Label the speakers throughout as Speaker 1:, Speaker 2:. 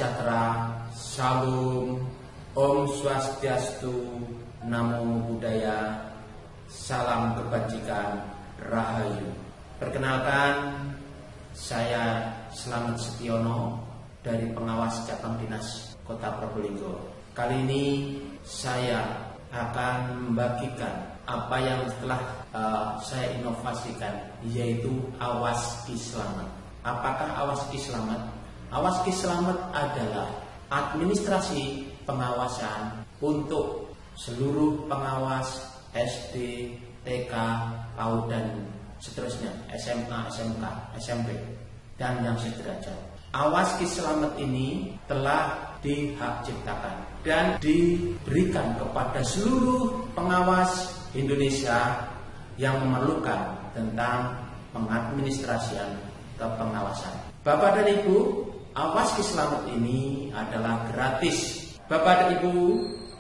Speaker 1: sejahtera, Salam, Om Swastiastu, Namo Buddhaya, salam kebajikan, Rahayu. Perkenalkan, saya Slamet Setiono dari pengawas cabang dinas Kota Probolinggo. Kali ini saya akan membagikan apa yang telah saya inovasikan, yaitu Awas Ki Slamet. Apakah Awas Ki Slamet? Awas Ki Slamet adalah administrasi pengawasan untuk seluruh pengawas SD, TK, PAUD dan seterusnya, SMA, SMK, SMP dan yang sederajat. Awas Ki Slamet ini telah dihak ciptakan dan diberikan kepada seluruh pengawas Indonesia yang memerlukan tentang pengadministrasian kepengawasan. Bapak dan Ibu, Awas Ki Slamet ini adalah gratis. Bapak dan Ibu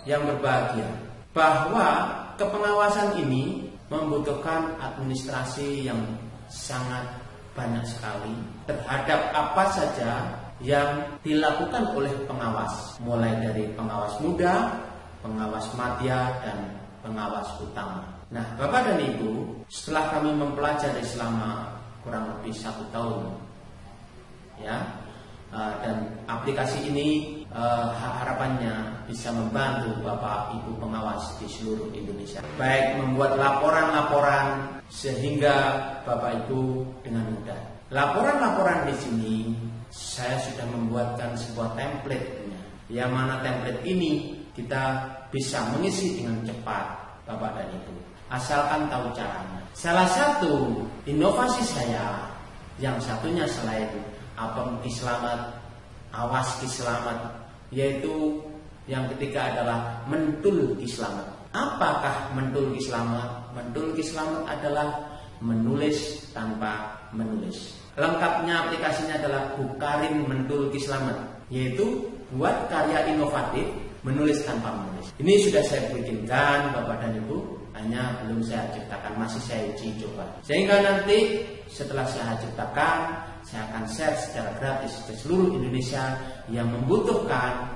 Speaker 1: yang berbahagia, bahwa kepengawasan ini membutuhkan administrasi yang sangat banyak sekali terhadap apa saja yang dilakukan oleh pengawas, mulai dari pengawas muda, pengawas madya, dan pengawas utama. Nah, Bapak dan Ibu, setelah kami mempelajari selama kurang lebih 1 tahun, ya, dan aplikasi ini harapannya bisa membantu Bapak Ibu pengawas di seluruh Indonesia, baik membuat laporan-laporan sehingga Bapak Ibu dengan mudah. Laporan-laporan di sini saya sudah membuatkan sebuah template-nya, yang mana template ini kita bisa mengisi dengan cepat, Bapak dan Ibu, asalkan tahu caranya. Salah satu inovasi saya, yang satunya selain Apem Ki Slamet, Awas Ki Slamet, yaitu yang ketiga adalah Mentul Ki Slamet. Apakah Mentul Ki Slamet? Mentul Ki Slamet adalah menulis tanpa menulis. Lengkapnya aplikasinya adalah Bukarin Mentul Ki Slamet, yaitu buat karya inovatif menulis tanpa menulis. Ini sudah saya bikinkan, Bapak dan Ibu, hanya belum saya ciptakan, masih saya uji coba. Sehingga nanti setelah saya ciptakan, saya akan share secara gratis ke seluruh Indonesia yang membutuhkan.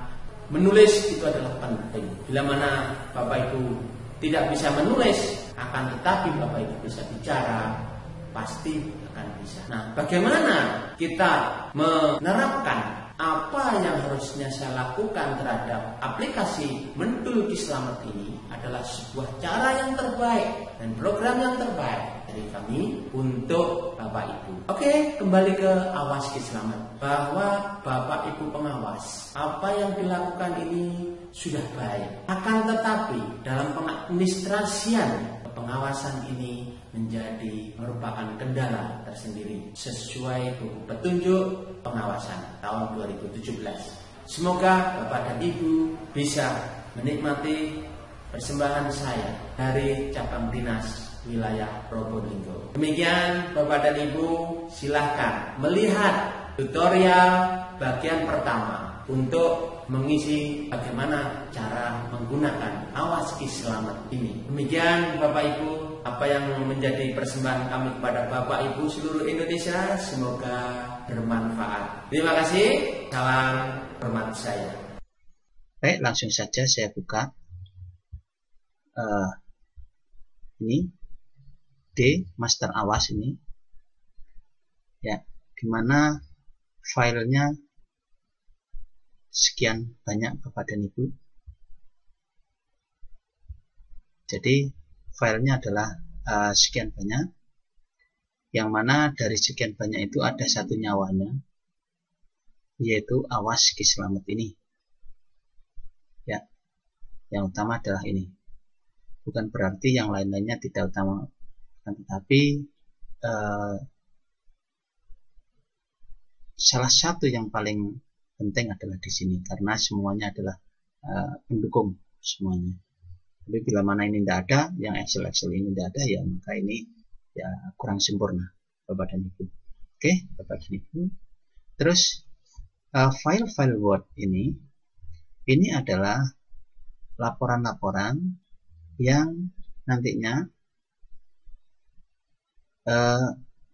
Speaker 1: Menulis itu adalah penting. Bila mana Bapak Ibu tidak bisa menulis, akan tetapi Bapak Ibu bisa bicara, pasti akan bisa. Nah, bagaimana kita menerapkan apa yang harusnya saya lakukan terhadap aplikasi Mentul Ki Slamet ini adalah sebuah cara yang terbaik dan program yang terbaik dari kami untuk Bapak Ibu. Oke, kembali ke Awas Ki Slamet. Bahwa Bapak Ibu pengawas, apa yang dilakukan ini sudah baik. Akan tetapi dalam pengadministrasian pengawasan ini menjadi merupakan kendala tersendiri sesuai buku petunjuk pengawasan tahun 2017. Semoga Bapak dan Ibu bisa menikmati persembahan saya dari cabang dinas wilayah Probolinggo. Demikian Bapak dan Ibu, silahkan melihat tutorial bagian pertama untuk mengisi bagaimana cara menggunakan Awas Ki Slamet ini. Demikian Bapak Ibu, apa yang menjadi persembahan kami kepada Bapak Ibu seluruh Indonesia, semoga bermanfaat. Terima kasih, salam hormat saya.
Speaker 2: Baik, langsung saja saya buka. Ini D Master Awas ini, ya, dimana filenya sekian banyak Bapak dan Ibu. Jadi filenya adalah sekian banyak, yang mana dari sekian banyak itu ada satu nyawanya, yaitu Awas Ki Slamet ini. Ya, yang utama adalah ini. Bukan berarti yang lain-lainnya tidak utama, tetapi salah satu yang paling penting adalah di sini, karena semuanya adalah pendukung semuanya. Tapi bila mana ini tidak ada, yang Excel ini tidak ada, ya maka ini ya kurang sempurna, Bapak dan Ibu. Oke, Bapak dan Ibu. Terus file-file Word ini adalah laporan-laporan yang nantinya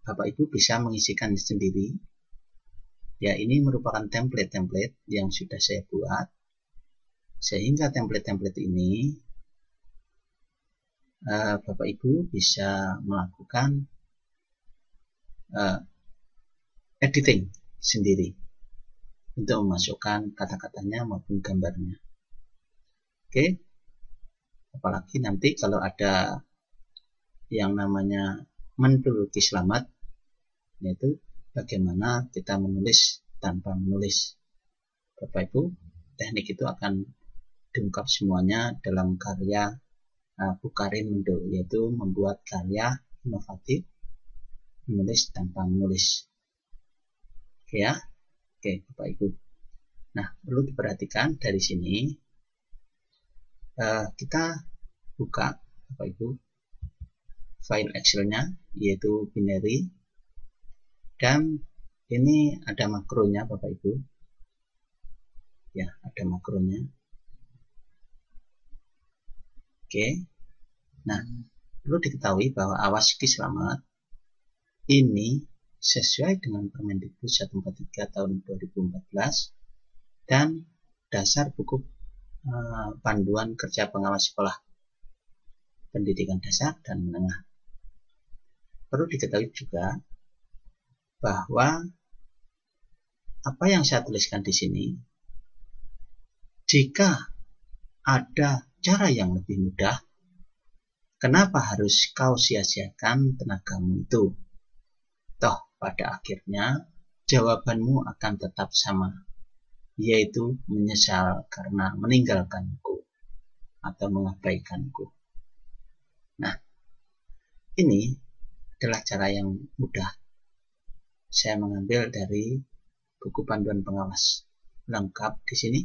Speaker 2: Bapak Ibu bisa mengisikan sendiri, Ya, ini merupakan template-template yang sudah saya buat, sehingga template-template ini Bapak Ibu bisa melakukan editing sendiri untuk memasukkan kata-katanya maupun gambarnya. Oke, apalagi nanti kalau ada yang namanya metodologi selamat, yaitu bagaimana kita menulis tanpa menulis. Bapak Ibu, teknik itu akan diungkap semuanya dalam karya Bukarin Mendo, yaitu membuat karya inovatif menulis tanpa menulis. Oke ya, oke Bapak Ibu. Nah, perlu diperhatikan dari sini kita buka Bapak Ibu file Excel-nya, yaitu binary, dan ini ada makronya Bapak Ibu. Ya, ada makronya. Oke. Nah, perlu diketahui bahwa Awas Selamat ini sesuai dengan Permendikbud 143 tahun 2014 dan dasar buku panduan kerja pengawas sekolah pendidikan dasar dan menengah. Perlu diketahui juga bahwa apa yang saya tuliskan di sini, jika ada cara yang lebih mudah, kenapa harus kau sia-siakan tenagamu itu? Toh pada akhirnya jawabanmu akan tetap sama, yaitu menyesal karena meninggalkanku atau mengabaikanku. Nah, ini adalah cara yang mudah. Saya mengambil dari buku panduan pengawas lengkap di sini.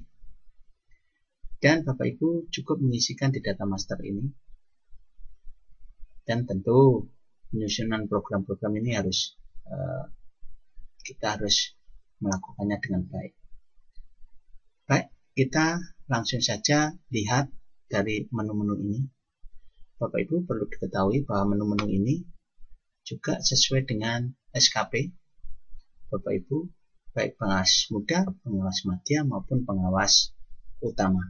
Speaker 2: Dan Bapak Ibu cukup mengisikan di data master ini. Dan tentu penyusunan program-program ini kita harus melakukannya dengan baik. Baik, kita langsung saja lihat dari menu-menu ini. Bapak Ibu perlu diketahui bahwa menu-menu ini juga sesuai dengan SKP Bapak Ibu, baik pengawas muda, pengawas madya maupun pengawas utama.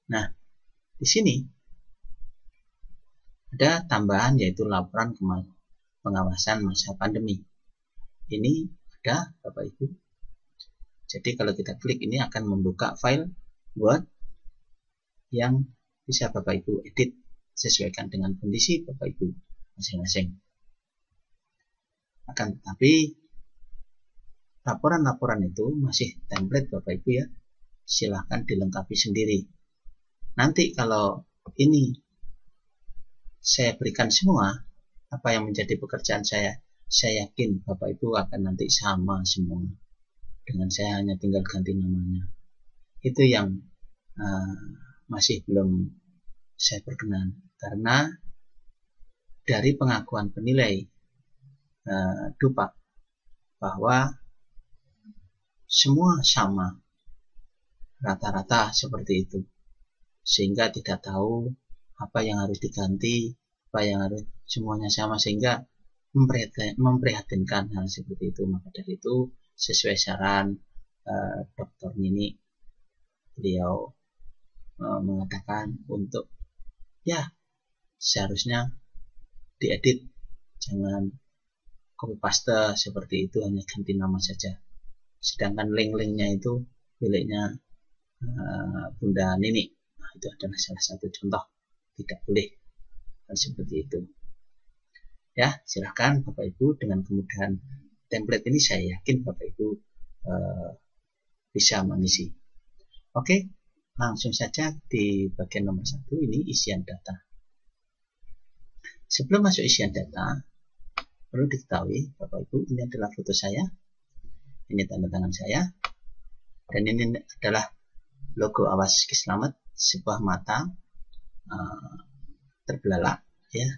Speaker 2: Nah, di sini ada tambahan, yaitu laporan pengawasan masa pandemi. Ini ada Bapak Ibu. Jadi kalau kita klik ini akan membuka file Word yang bisa Bapak Ibu edit sesuaikan dengan kondisi Bapak Ibu masing-masing. Akan tetapi laporan-laporan itu masih template Bapak Ibu ya. Silahkan dilengkapi sendiri. Nanti kalau ini saya berikan semua apa yang menjadi pekerjaan saya yakin Bapak Ibu akan nanti sama semua dengan saya, hanya tinggal ganti namanya. Itu yang masih belum saya berkenan, karena dari pengakuan penilai Dupak bahwa semua sama, rata-rata seperti itu, sehingga tidak tahu apa yang harus diganti, apa yang harus, semuanya sama, sehingga memprihatinkan hal seperti itu. Maka dari itu sesuai saran Dr. Nini, beliau mengatakan untuk ya seharusnya diedit, jangan copy paste seperti itu, hanya ganti nama saja. Sedangkan link-linknya itu miliknya Bunda Nini. Nah, itu adalah salah satu contoh tidak boleh seperti itu. Ya, silahkan Bapak Ibu, dengan kemudahan template ini saya yakin Bapak Ibu bisa mengisi. Oke, langsung saja di bagian nomor 1, ini isian data. Sebelum masuk isian data, perlu diketahui Bapak Ibu, ini adalah foto saya, ini tanda tangan saya, dan ini adalah logo Awas Selamat, sebuah mata terbelalak ya.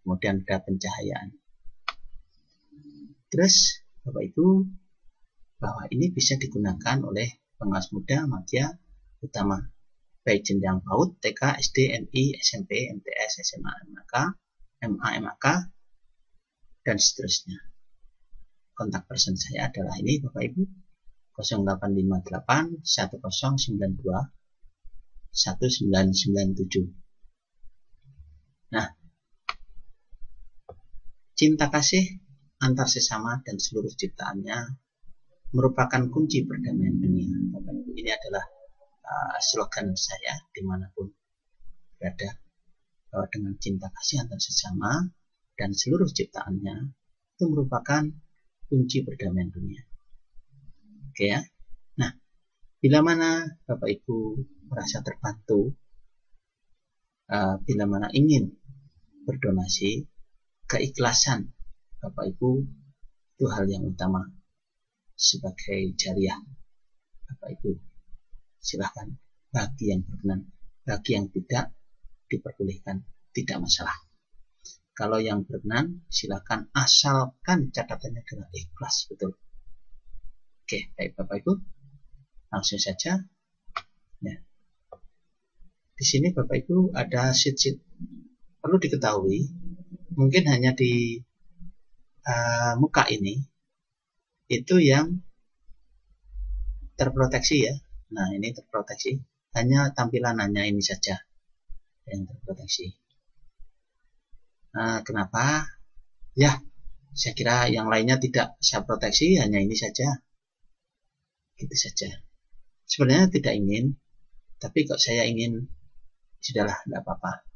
Speaker 2: Kemudian ada pencahayaan. Terus Bapak Ibu, bahwa ini bisa digunakan oleh pengawas muda, madya, utama, baik jenjang PAUD, TK, SD, MI, SMP, MTS, SMA, MAK, MA, MAK, dan seterusnya. Kontak person saya adalah ini Bapak Ibu, 0858 1092 1997. Nah, cinta kasih antar sesama dan seluruh ciptaannya merupakan kunci perdamaian dunia. Bapak Ibu, ini adalah slogan saya dimanapun berada, bahwa dengan cinta kasih antar sesama dan seluruh ciptaannya itu merupakan kunci perdamaian dunia. Oke ya. Nah, bila mana Bapak Ibu merasa terbantu, bila mana ingin berdonasi, keikhlasan Bapak Ibu itu hal yang utama sebagai jariah. Bapak Ibu silahkan, bagi yang berkenan, bagi yang tidak diperbolehkan, tidak masalah. Kalau yang berkenan silahkan, asalkan catatannya adalah ikhlas betul. Oke, baik Bapak Ibu, langsung saja. Ya. Di sini Bapak Ibu ada sheet-sheet. Perlu diketahui, mungkin hanya di muka ini itu yang terproteksi ya. Nah, ini terproteksi, hanya tampilanannya ini saja yang terproteksi. Kenapa? Ya, saya kira yang lainnya tidak saya proteksi, hanya ini saja. Gitu saja. Sebenarnya tidak ingin, tapi kok saya ingin, sudahlah, tidak apa-apa.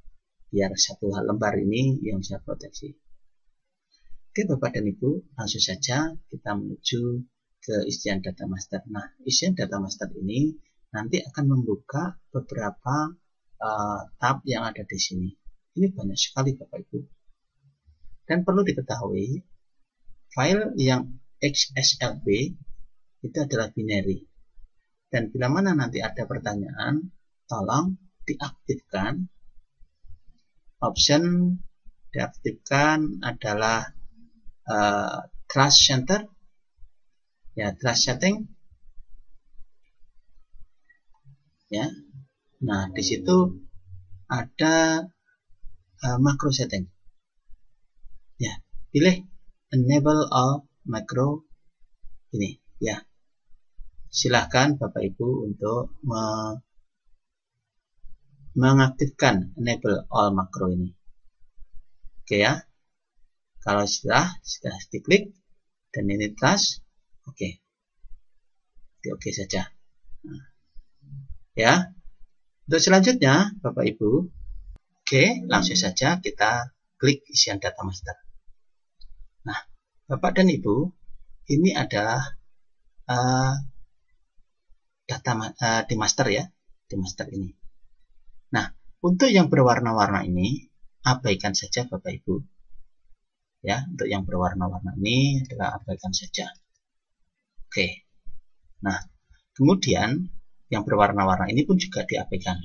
Speaker 2: Biar satu lembar ini yang saya proteksi. Oke Bapak dan Ibu, langsung saja kita menuju ke isian data master. Nah, isian data master ini nanti akan membuka beberapa tab yang ada di sini. Ini banyak sekali Bapak Ibu. Dan perlu diketahui, file yang XSLB itu adalah binary. Dan bila mana nanti ada pertanyaan, tolong diaktifkan. Option diaktifkan adalah trust center, ya, trust setting, ya. Nah, di situ ada macro setting, ya. Pilih enable all macro ini, ya. Silahkan Bapak Ibu untuk mengaktifkan enable all macro ini. Oke ya. Kalau sudah diklik dan ini trust, oke. Oke saja. Nah, ya. Untuk selanjutnya Bapak Ibu, oke, langsung saja kita klik isian data master. Nah, Bapak dan Ibu, ini adalah data di master ya, di master ini. Nah, untuk yang berwarna-warna ini abaikan saja Bapak Ibu. Ya, untuk yang berwarna-warna ini adalah abaikan saja. Oke. Nah, kemudian yang berwarna-warna ini pun juga diabaikan.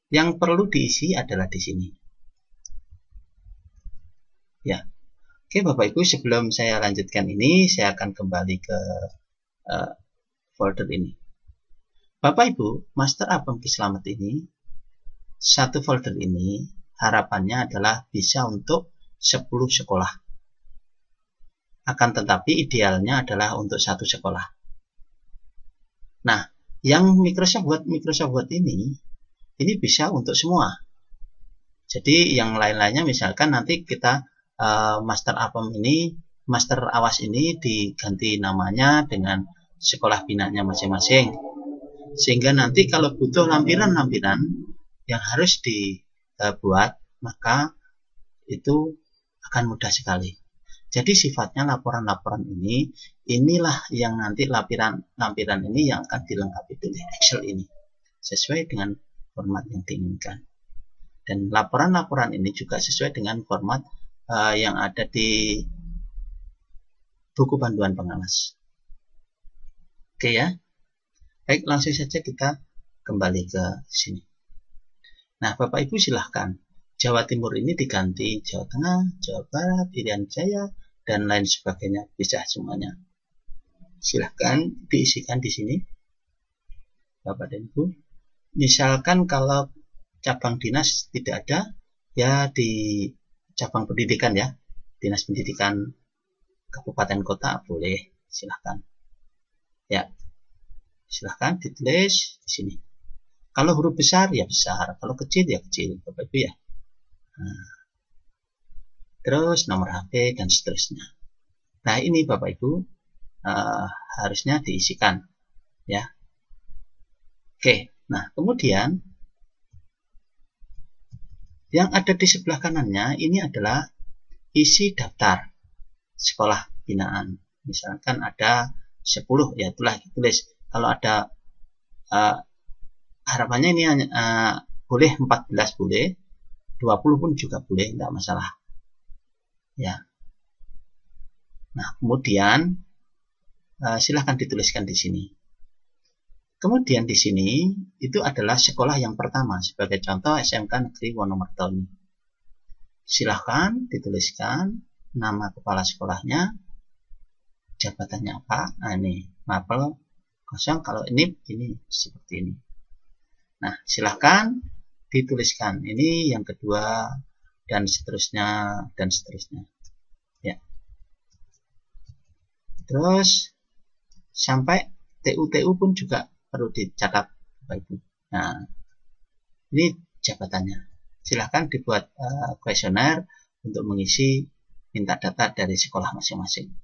Speaker 2: Yang perlu diisi adalah di sini. Ya. Oke, Bapak Ibu, sebelum saya lanjutkan ini, saya akan kembali ke folder ini. Bapak Ibu, Master Abang Slamet ini, satu folder ini harapannya adalah bisa untuk 10 sekolah. Akan tetapi idealnya adalah untuk satu sekolah. Nah, yang Microsoft Word ini bisa untuk semua. Jadi yang lain-lainnya misalkan nanti kita Master Apem ini, Master Awas ini diganti namanya dengan sekolah binanya masing-masing. Sehingga nanti kalau butuh lampiran-lampiran yang harus dibuat, maka itu akan mudah sekali. Jadi sifatnya laporan-laporan ini, inilah yang nanti lampiran ini yang akan dilengkapi oleh Excel ini, sesuai dengan format yang diinginkan. Dan laporan-laporan ini juga sesuai dengan format yang ada di buku panduan pengawas. Oke ya. Baik, langsung saja kita kembali ke sini. Nah, Bapak Ibu silahkan. Jawa Timur ini diganti Jawa Tengah, Jawa Barat, Irian Jaya, dan lain sebagainya. Bisa semuanya. Silahkan diisikan di sini, Bapak dan Ibu. Misalkan kalau cabang dinas tidak ada, ya di cabang pendidikan ya. Dinas Pendidikan Kabupaten Kota boleh, silahkan. Ya, silahkan ditulis di sini. Kalau huruf besar ya besar, kalau kecil ya kecil, Bapak Ibu ya. Nah, terus nomor HP dan seterusnya. Nah, ini Bapak Ibu harusnya diisikan, ya. Oke, nah kemudian yang ada di sebelah kanannya ini adalah isi daftar sekolah binaan. Misalkan ada 10, ya itulah ditulis. Kalau ada harapannya ini hanya boleh 14 boleh, 20 pun juga boleh, tidak masalah. Ya. Nah, kemudian silahkan dituliskan di sini. Kemudian di sini itu adalah sekolah yang pertama, sebagai contoh SMK Negeri Wonomerto. Silahkan dituliskan nama kepala sekolahnya, jabatannya apa. Nah, ini mapel kosong, kalau ini seperti ini. Nah, silahkan dituliskan ini yang kedua dan seterusnya dan seterusnya. Ya. Terus sampai TU pun juga perlu dicatat, Bapak Ibu. Nah, ini jabatannya. Silahkan dibuat kuesioner untuk mengisi minta data dari sekolah masing-masing.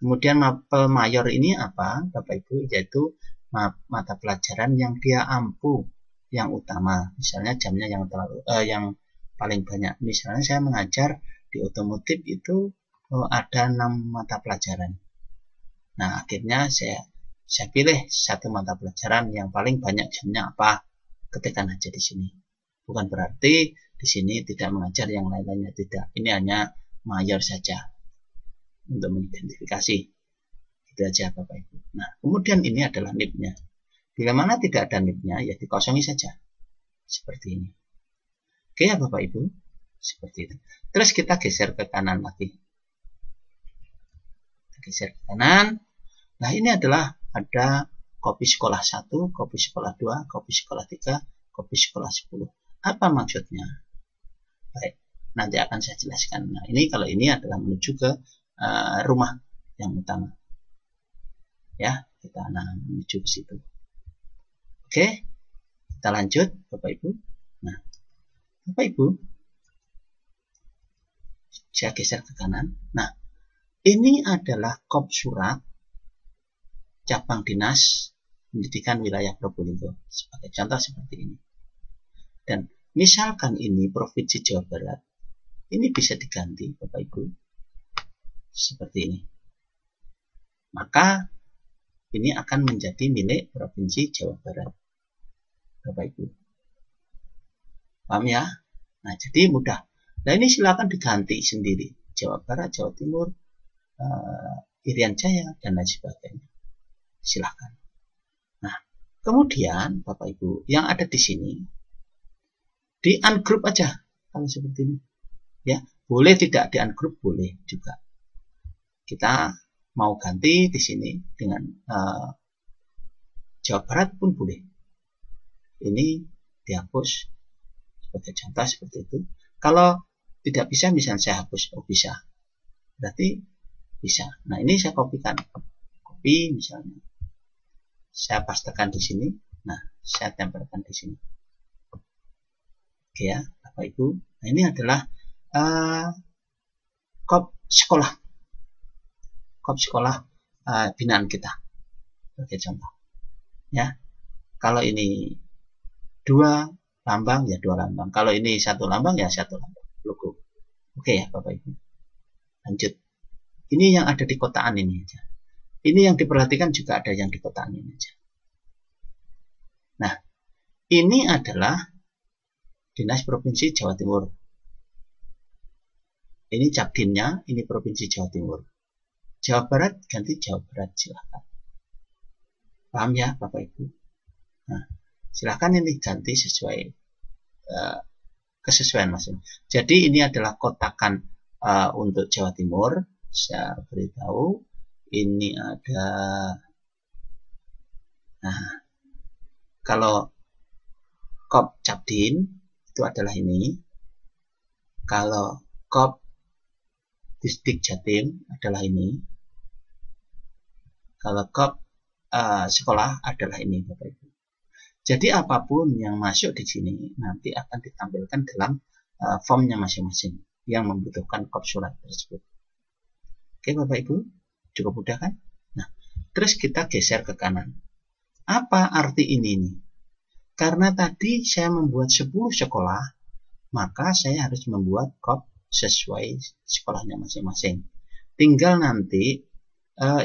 Speaker 2: Kemudian mapel mayor ini apa, Bapak Ibu? Yaitu mata pelajaran yang dia ampu, yang utama. Misalnya jamnya yang paling banyak. Misalnya saya mengajar di otomotif itu ada 6 mata pelajaran. Nah, akhirnya saya pilih satu mata pelajaran yang paling banyak jamnya apa, ketikkan aja di sini. Bukan berarti di sini tidak mengajar yang lain-lainnya, tidak. Ini hanya mayor saja untuk mengidentifikasi. Itu aja Bapak Ibu. Nah, kemudian ini adalah NIP-nya. Bila mana tidak ada NIP-nya, ya dikosongi saja. Seperti ini. Oke ya Bapak Ibu, seperti itu. Terus kita geser ke kanan lagi. Kita geser ke kanan. Nah, ini adalah ada kopi sekolah 1, kopi sekolah 2, kopi sekolah 3, kopi sekolah 10. Apa maksudnya? Baik, nanti akan saya jelaskan. Nah, ini kalau ini adalah menuju ke rumah yang utama. Ya, kita menuju ke situ. Oke, kita lanjut Bapak Ibu. Nah, Bapak Ibu, saya geser ke kanan. Nah, ini adalah kop surat cabang dinas pendidikan wilayah Probolinggo. Sebagai contoh seperti ini. Dan misalkan ini Provinsi Jawa Barat, ini bisa diganti Bapak Ibu seperti ini. Maka ini akan menjadi milik Provinsi Jawa Barat, Bapak Ibu. Paham ya? Nah, jadi mudah. Nah, ini silakan diganti sendiri. Jawa Barat, Jawa Timur, Irian Jaya, dan lain sebagainya. Silahkan. Nah, kemudian Bapak Ibu yang ada di sini di ungroup aja kalau seperti ini. Ya, boleh tidak di ungroup, boleh juga. Kita mau ganti di sini dengan Jawa Barat pun boleh. Ini dihapus sebagai contoh seperti itu. Kalau tidak bisa, misalnya saya hapus, bisa. Berarti bisa. Nah, ini saya kopikan. Kopi misalnya. Saya pastekan di sini. Nah, saya tempelkan di sini. Oke ya, Bapak Ibu. Nah, ini adalah kop sekolah. Kop sekolah binaan kita. Sebagai contoh. Ya. Kalau ini 2 lambang, ya 2 lambang. Kalau ini 1 lambang, ya 1 lambang. Logo. Oke ya, Bapak Ibu. Lanjut. Ini yang ada di kotaan ini aja. Ini yang diperhatikan juga ada yang di kotaan ini aja. Nah, ini adalah Dinas Provinsi Jawa Timur. Ini Capdinnya, ini Provinsi Jawa Timur. Jawa Barat ganti Jawa Barat, silahkan. Paham ya Bapak Ibu? Nah, silahkan ini ganti sesuai kesesuaian masing. Jadi ini adalah kotakan untuk Jawa Timur. Saya beritahu. Ini ada, nah, kalau kop Capdin itu adalah ini. Kalau kop Distrik Jatim adalah ini. Kalau kop sekolah adalah ini, Bapak Ibu. Jadi apapun yang masuk di sini nanti akan ditampilkan dalam formnya masing-masing yang membutuhkan kop surat tersebut. Oke Bapak Ibu, cukup mudah kan? Nah, terus kita geser ke kanan. Apa arti ini nih? Karena tadi saya membuat 10 sekolah, maka saya harus membuat kop sesuai sekolahnya masing-masing. Tinggal nanti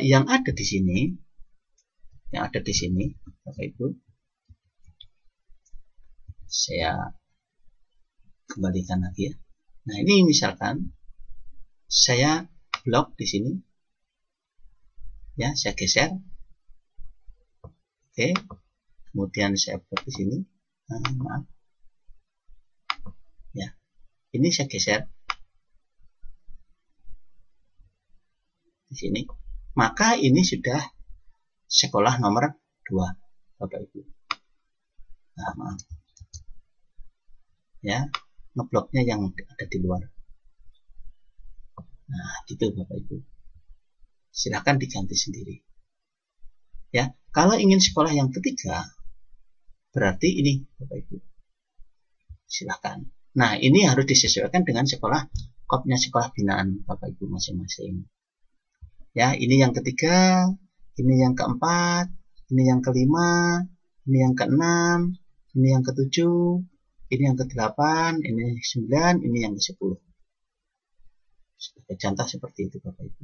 Speaker 2: yang ada di sini, Bapak Ibu, saya kembalikan lagi ya. Nah, ini misalkan saya blok di sini, ya, saya geser, oke, kemudian saya blok di sini, maaf, ya, ini saya geser di sini, maka ini sudah sekolah nomor 2, Bapak Ibu. Nah, maaf, ya, ngebloknya yang ada di luar. Nah, gitu Bapak Ibu. Silahkan diganti sendiri. Ya, kalau ingin sekolah yang ketiga, berarti ini Bapak Ibu. Silahkan. Nah, ini harus disesuaikan dengan kopnya sekolah binaan Bapak Ibu masing-masing. Ya, ini yang ketiga, ini yang keempat, ini yang kelima, ini yang keenam, ini yang ketujuh, ini yang ke-8, ini yang ke-9, ini yang ke-10. Sebagai contoh seperti itu Bapak Ibu.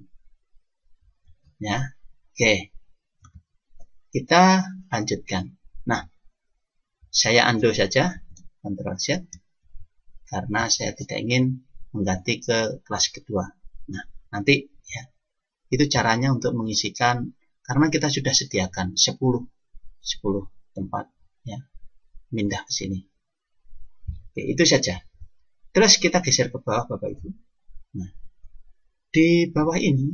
Speaker 2: Ya, oke. Kita lanjutkan. Nah, saya undo saja, Ctrl Z, karena saya tidak ingin mengganti ke kelas kedua. Nah, nanti ya, itu caranya untuk mengisikan, karena kita sudah sediakan 10 tempat ya, pindah ke sini. Oke, itu saja. Terus kita geser ke bawah Bapak Ibu. Nah, di bawah ini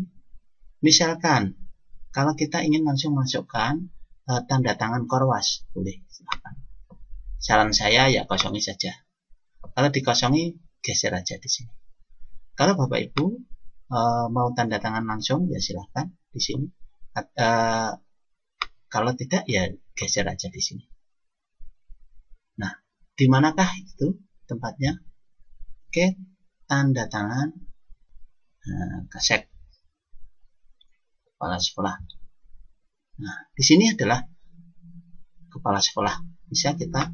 Speaker 2: misalkan kalau kita ingin langsung masukkan tanda tangan Korwas, boleh, silahkan. Saran saya ya kosongi saja. Kalau dikosongi, geser aja di sini. Kalau Bapak Ibu mau tanda tangan langsung, ya silahkan di sini. Kalau tidak, ya geser aja di sini. Nah, di manakah itu tempatnya? Oke, tanda tangan kasek kepala sekolah. Nah, di sini adalah kepala sekolah. Bisa kita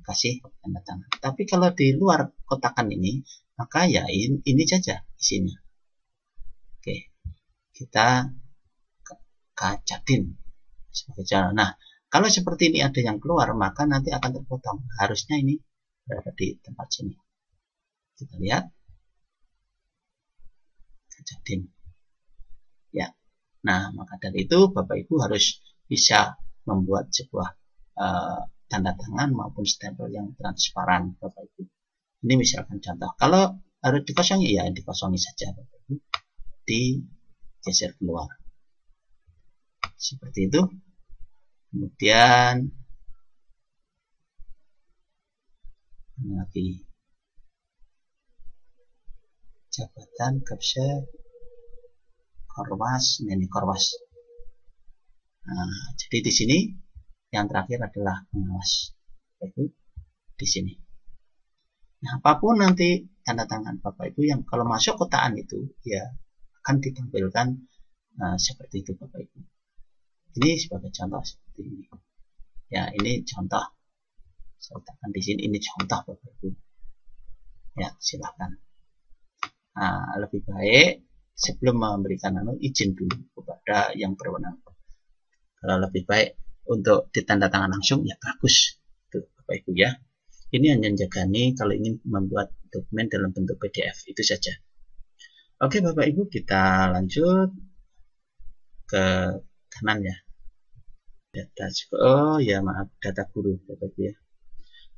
Speaker 2: kasih tanda tangan. Tapi kalau di luar kotakan ini, maka ya ini saja isinya. Oke, kita kacatin sebagai cara. Nah, kalau seperti ini ada yang keluar, maka nanti akan terpotong. Harusnya ini berada di tempat sini. Kita lihat. Kacatin. Ya. Nah, maka dari itu Bapak Ibu harus bisa membuat sebuah tanda tangan maupun stempel yang transparan Bapak Ibu. Ini misalkan contoh. Kalau harus dikosongi, ya dikosongi saja Bapak Ibu. Digeser keluar. Seperti itu. Kemudian lagi jabatan Kapsel Korwas, ini Korwas. Nah, jadi di sini yang terakhir adalah pengawas, Ibu di sini. Nah, apapun nanti tanda tangan Bapak Ibu yang kalau masuk kotaan itu ya akan ditampilkan seperti itu Bapak Ibu. Ini sebagai contoh seperti ini. Ya, ini contoh. Saya letakkan di sini, ini contoh Bapak Ibu. Ya, silakan. Nah, lebih baik sebelum memberikan izin dulu kepada yang berwenang. Kalau lebih baik untuk ditanda tangan langsung, ya bagus. Tuh, Bapak Ibu ya. Ini hanya menjagani kalau ingin membuat dokumen dalam bentuk PDF, itu saja. Oke Bapak Ibu, kita lanjut ke kanan ya. Data, oh ya maaf, data guru Bapak Ibu ya.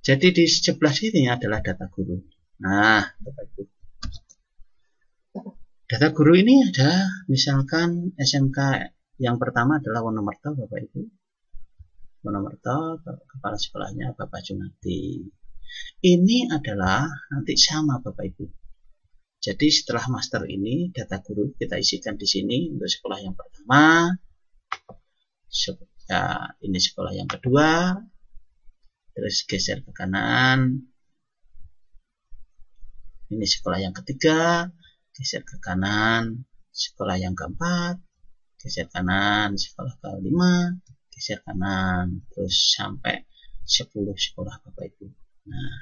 Speaker 2: Jadi di sebelah sini adalah data guru. Nah, Bapak Ibu. Data guru ini ada misalkan SMK yang pertama adalah Wonomerto Bapak Ibu. Wonomerto, kepala sekolahnya Bapak Junati. Ini adalah nanti sama Bapak Ibu. Jadi setelah master ini, data guru kita isikan di sini untuk sekolah yang pertama. Ya, ini sekolah yang kedua. Terus geser ke kanan. Ini sekolah yang ketiga. Geser ke kanan. Sekolah yang keempat. Geser kanan. Sekolah kelima. Geser kanan. Terus sampai 10 sekolah Bapak Ibu. Nah,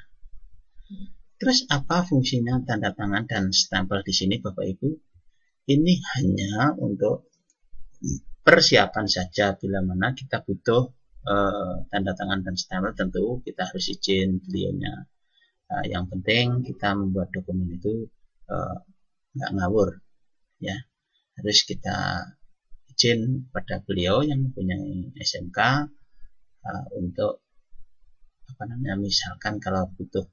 Speaker 2: terus apa fungsinya tanda tangan dan stempel di sini Bapak Ibu? Ini hanya untuk persiapan saja bila mana kita butuh tanda tangan dan stempel, tentu kita harus izin beliaunya. Yang penting kita membuat dokumen itu nggak ngawur, ya. Harus kita izin pada beliau yang mempunyai SMK untuk misalkan kalau butuh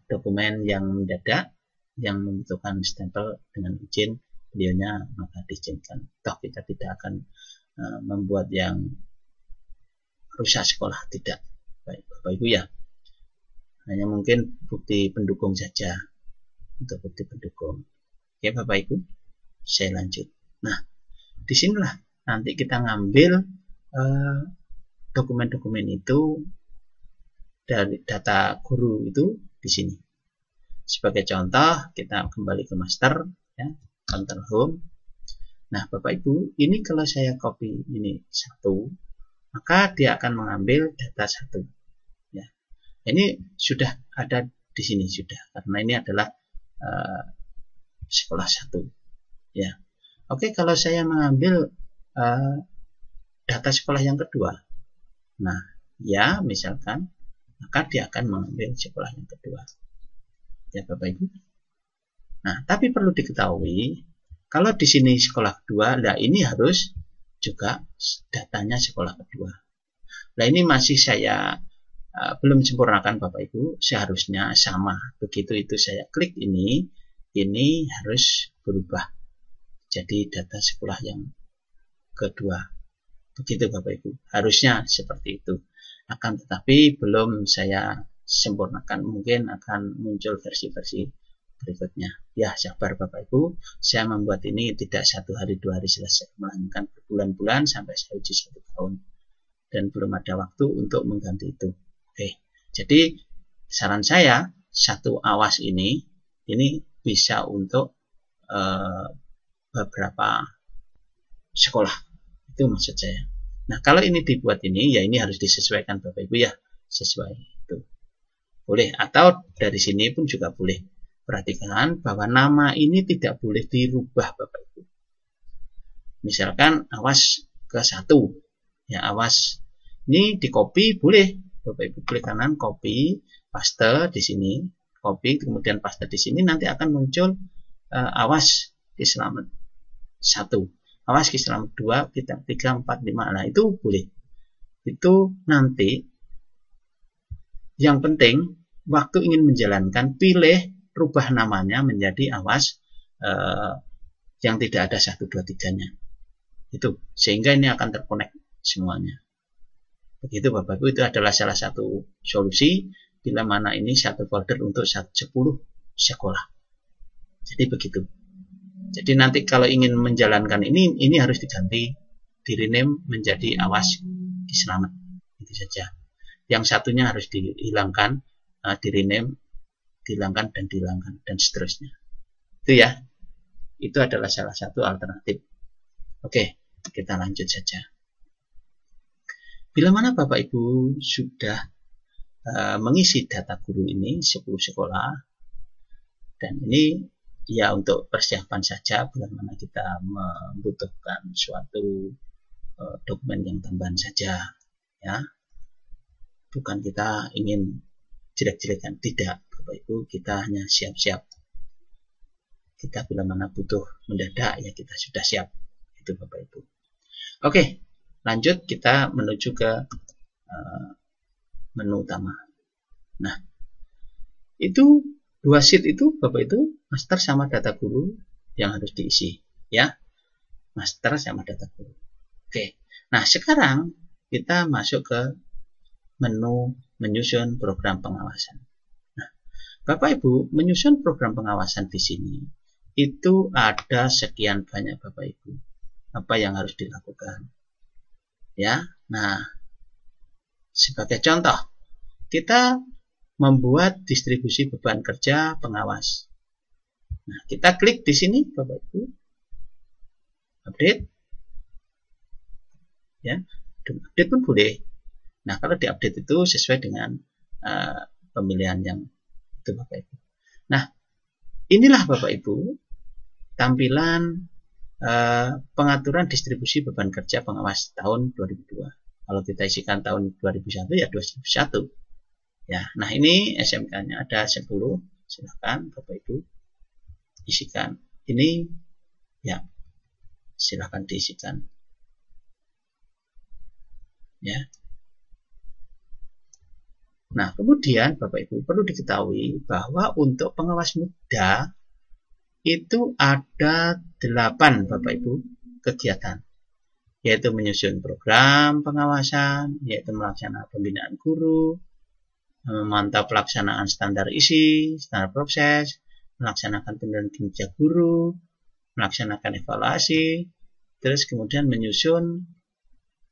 Speaker 2: dokumen yang mendadak yang membutuhkan stempel dengan izin beliaunya, maka diizinkan. Toh kita tidak akan membuat yang rusak sekolah, tidak. Baik Bapak Ibu ya, hanya mungkin bukti pendukung saja, untuk bukti pendukung. Oke Bapak Ibu, saya lanjut. Nah, disinilah nanti kita ngambil dokumen-dokumen itu dari data guru itu di sini. Sebagai contoh, kita kembali ke master, ya, Control Home. Nah, Bapak Ibu, ini kalau saya copy ini 1, maka dia akan mengambil data 1. Ya, ini sudah ada di sini sudah, karena ini adalah sekolah 1. Ya, oke, kalau saya mengambil data sekolah yang kedua, nah, ya, misalkan, maka dia akan mengambil sekolah yang kedua. Ya, Bapak Ibu. Nah, tapi perlu diketahui, kalau di sini sekolah kedua, nah ini harus juga datanya sekolah kedua. Nah, ini masih saya belum sempurnakan Bapak Ibu, seharusnya sama. Begitu itu saya klik ini harus berubah jadi data sekolah yang kedua. Begitu Bapak Ibu, harusnya seperti itu. Akan tetapi belum saya sempurnakan, mungkin akan muncul versi-versi berikutnya. Ya, sabar Bapak Ibu, saya membuat ini tidak 1 hari 2 hari selesai, melainkan berbulan-bulan sampai saya uji 1 tahun, dan belum ada waktu untuk mengganti itu. Oke, jadi saran saya 1 awas ini bisa untuk beberapa sekolah. Itu maksud saya. Nah, kalau ini dibuat ini, ya ini harus disesuaikan Bapak Ibu ya. Sesuai itu. Boleh, atau dari sini pun juga boleh. Perhatikan bahwa nama ini tidak boleh dirubah Bapak Ibu. Misalkan awas ke 1. Ya, awas. Ini di copy boleh. Bapak Ibu klik kanan, copy, paste di sini. Copy, kemudian paste di sini, nanti akan muncul awas Ki Slamet 1. Awas Ki Slamet 2, 3, 4, 5. Nah, itu boleh. Itu nanti yang penting waktu ingin menjalankan, pilih rubah namanya menjadi awas yang tidak ada 1, 2, 3-nya. Itu sehingga ini akan terkonek semuanya. Begitu Bapak Ibu, itu adalah salah satu solusi bila mana ini satu folder untuk 10 sekolah. Jadi begitu. Jadi nanti kalau ingin menjalankan ini harus diganti, di rename menjadi awas Ki Slamet. Itu saja. Yang satunya harus dihilangkan, di rename, dihilangkan dan dihilangkan dan seterusnya. Itu ya. Itu adalah salah satu alternatif. Oke, kita lanjut saja. Bila mana Bapak Ibu sudah mengisi data guru ini 10 sekolah, dan ini ya untuk persiapan saja bila mana kita membutuhkan suatu dokumen yang tambahan saja, ya, bukan kita ingin jelek-jelekan, tidak Bapak Ibu, kita hanya siap-siap. Kita bila mana butuh mendadak, ya kita sudah siap, itu Bapak Ibu. Oke, lanjut kita menuju ke menu utama. Nah, itu 2 sheet itu Bapak itu master sama data guru yang harus diisi, ya, master sama data guru. Oke, nah sekarang kita masuk ke menu menyusun program pengawasan. Nah, Bapak Ibu menyusun program pengawasan di sini itu ada sekian banyak Bapak Ibu apa yang harus dilakukan. Ya, nah sebagai contoh kita membuat distribusi beban kerja pengawas. Nah, kita klik di sini Bapak Ibu, update, ya, update pun boleh. Nah, kalau diupdate itu sesuai dengan pemilihan yang itu Bapak Ibu. Nah, inilah Bapak Ibu tampilan pengaturan distribusi beban kerja pengawas tahun 2002. Kalau kita isikan tahun 2001 ya 2001. Ya, nah ini SMK-nya ada 10. Silakan Bapak Ibu isikan. Ini ya, silakan diisikan. Ya. Nah, kemudian Bapak Ibu perlu diketahui bahwa untuk pengawas muda itu ada 8 Bapak Ibu kegiatan, yaitu menyusun program pengawasan, yaitu melaksanakan pembinaan guru, memantau pelaksanaan standar isi, standar proses, melaksanakan penilaian kinerja guru, melaksanakan evaluasi, terus kemudian menyusun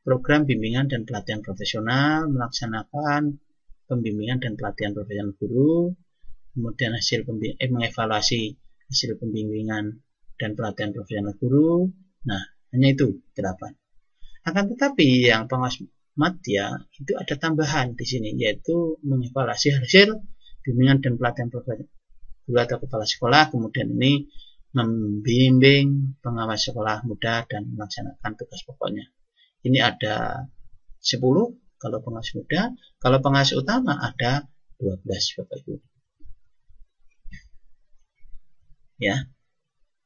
Speaker 2: program bimbingan dan pelatihan profesional, melaksanakan pembimbingan dan pelatihan profesional guru, kemudian mengevaluasi hasil pembimbingan dan pelatihan profesional guru. Nah, hanya itu 8. Akan tetapi yang pengawas madya itu ada tambahan di sini, yaitu mengevaluasi hasil bimbingan dan pelatihan profesional guru atau kepala sekolah, kemudian ini membimbing pengawas sekolah muda dan melaksanakan tugas pokoknya. Ini ada 10 kalau pengawas muda, kalau pengawas utama ada 12 Bapak Ibu. Ya,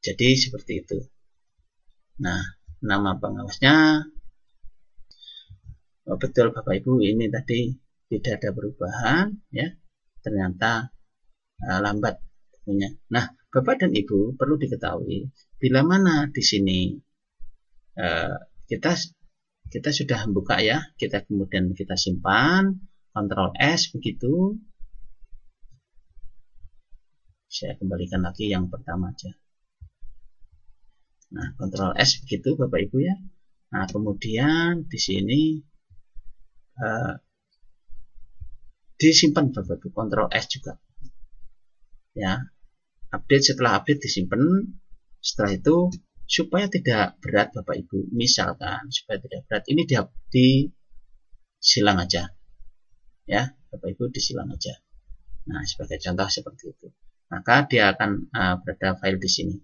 Speaker 2: jadi seperti itu. Nah, nama pengawasnya, oh, betul Bapak Ibu, ini tadi tidak ada perubahan, ya. Ternyata lambat punya. Nah, Bapak dan Ibu perlu diketahui bila mana di sini kita sudah membuka ya, kita kemudian kita simpan, Ctrl S begitu. Saya kembalikan lagi yang pertama aja. Nah, Ctrl S begitu Bapak Ibu ya. Nah, kemudian di sini disimpan Bapak Ibu, Ctrl S juga. Ya, update, setelah update disimpan. Setelah itu supaya tidak berat Bapak Ibu, misalkan supaya tidak berat, ini disilang aja. Ya, Bapak Ibu disilang aja. Nah, sebagai contoh seperti itu. Maka dia akan berada file di sini.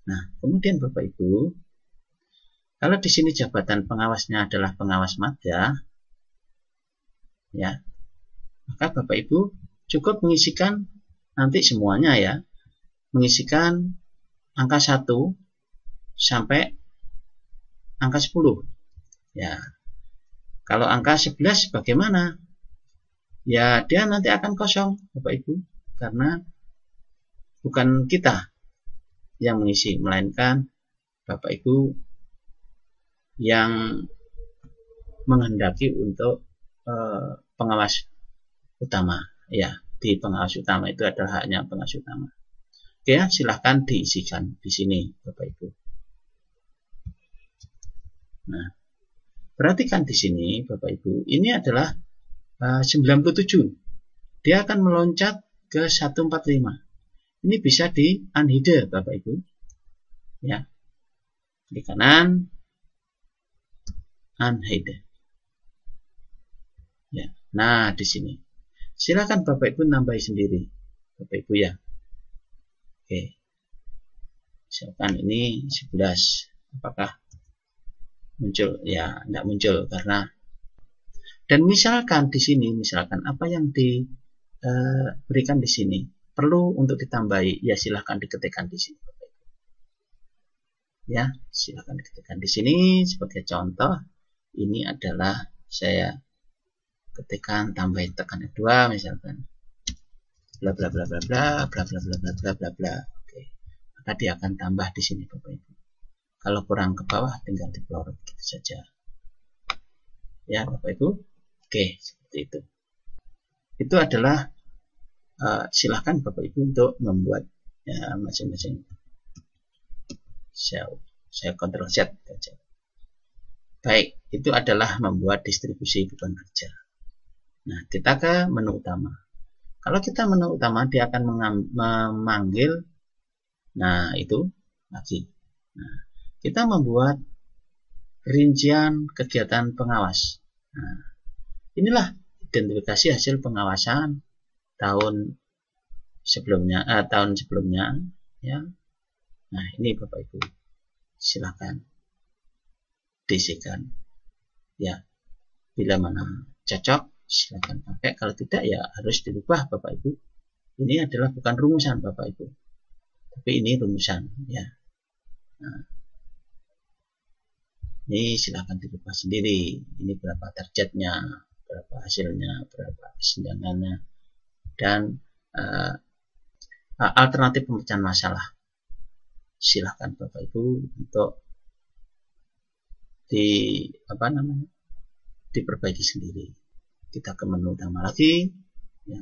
Speaker 2: Nah, kemudian Bapak Ibu, kalau di sini jabatan pengawasnya adalah pengawas madya, ya, maka Bapak Ibu cukup mengisikan nanti semuanya ya, mengisikan angka 1 sampai angka 10. Ya, kalau angka 11 bagaimana? Ya, dia nanti akan kosong Bapak Ibu, karena bukan kita yang mengisi, melainkan Bapak Ibu yang menghendaki untuk pengawas utama. Ya, di pengawas utama itu adalah haknya pengawas utama. Oke, silahkan diisikan di sini Bapak Ibu. Nah, perhatikan di sini Bapak Ibu, ini adalah 97. Dia akan meloncat ke 145. Ini bisa di unhide Bapak Ibu. Ya. Di kanan unhide. Ya. Nah, di sini. Silakan Bapak Ibu nambahi sendiri. Bapak Ibu ya. Oke. Misalkan ini 11. Apakah muncul? Ya, tidak muncul karena, dan misalkan di sini, misalkan apa yang diberikan di sini perlu untuk ditambahi, ya silahkan diketikkan di sini. Ya, silahkan diketikkan di sini sebagai contoh. Ini adalah saya ketikkan tambahin tekan F2 misalkan. Bla bla bla bla bla bla bla bla bla bla bla bla. Oke. Maka dia akan tambah di sini Bapak Ibu. Kalau kurang ke bawah tinggal diplorot gitu saja. Ya, Bapak Ibu. Oke, seperti itu. Itu adalah silahkan Bapak Ibu untuk membuat ya, masing-masing. Saya Ctrl Z saja. Baik, itu adalah membuat distribusi beban kerja. Nah, kita ke menu utama. Kalau kita menu utama, dia akan memanggil, nah itu lagi. Nah, kita membuat rincian kegiatan pengawas. Nah, inilah identifikasi hasil pengawasan tahun sebelumnya, ya. Nah, ini Bapak Ibu, silakan diisikan, ya. Bila mana cocok, silakan pakai. Kalau tidak, ya harus dirubah Bapak Ibu. Ini adalah bukan rumusan Bapak Ibu, tapi ini rumusan, ya. Nah, ini silakan dirubah sendiri. Ini berapa targetnya, berapa hasilnya, berapa kesenjangannya, dan alternatif pemecahan masalah. Silahkan Bapak Ibu untuk diperbaiki sendiri. Kita ke menu utama lagi, ya.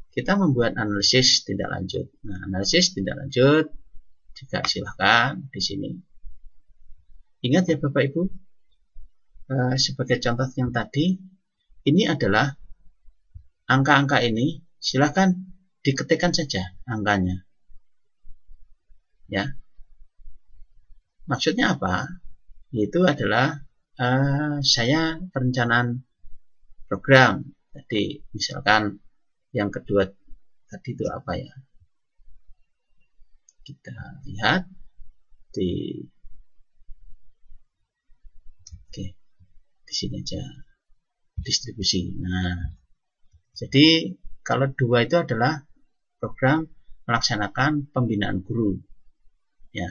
Speaker 2: Kita membuat analisis tindak lanjut. Nah, analisis tindak lanjut juga silahkan di sini. Ingat ya Bapak Ibu, sebagai contoh yang tadi, ini adalah angka-angka ini, silahkan diketikkan saja angkanya, ya. Maksudnya apa? Itu adalah saya perencanaan program. Jadi misalkan yang kedua tadi itu apa ya? Kita lihat di sini aja, distribusi. Nah, jadi kalau dua itu adalah program melaksanakan pembinaan guru, ya.